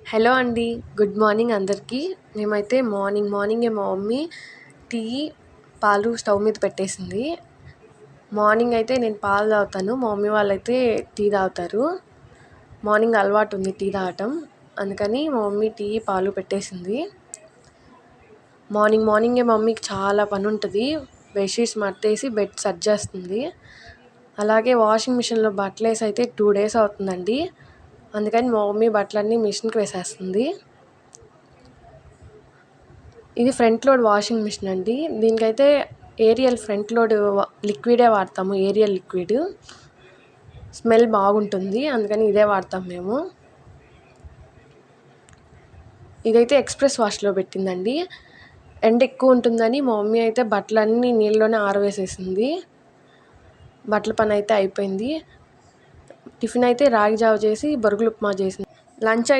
Hello అండి. Good morning అందరికీ. మేమైతే మార్నింగే మా మమ్మీ టీ, పాలు స్టవ్ మీద పెట్టేసింది. మార్నింగ్ అయితే నేను పాలు తాగుతాను. మా మమ్మీ వాళ్ళైతే టీ తాగుతారు. మార్నింగ్ అలవాటు ఉంది టీ తాగటం. అందుకని మా మమ్మీ టీ, పాలు పెట్టేసింది. మార్నింగే మా మమ్మీకి చాలా పని ఉంటుంది. బెడ్షీట్స్ మడతేసి బెడ్ సెట్ చేస్తుంది. అలాగే వాషింగ్ మిషన్లో బట్టలు వేసి అయితే 2 days అవుతుందండి. అందుకని మా మమ్మీ బట్టలన్నీ మిషన్కి వేసేస్తుంది. ఇది ఫ్రంట్ లోడ్ వాషింగ్ మిషన్ అండి. దీనికైతే ఏరియల్ ఫ్రంట్ లోడ్ లిక్విడే వాడతాము. ఏరియల్ లిక్విడ్ స్మెల్ బాగుంటుంది. అందుకని ఇదే వాడతాం మేము. ఇదైతే ఎక్స్ప్రెస్ వాష్లో పెట్టిందండి. ఎండ ఎక్కువ ఉంటుందని మా మమ్మీ అయితే బట్టలన్నీ నీళ్ళలోనే ఆరవేసేసింది. బట్టల పని అయితే అయిపోయింది. టిఫిన్ అయితే రాగి జావ చేసి బొరుగులు ఉప్మా చేసింది. లంచ్ అయితే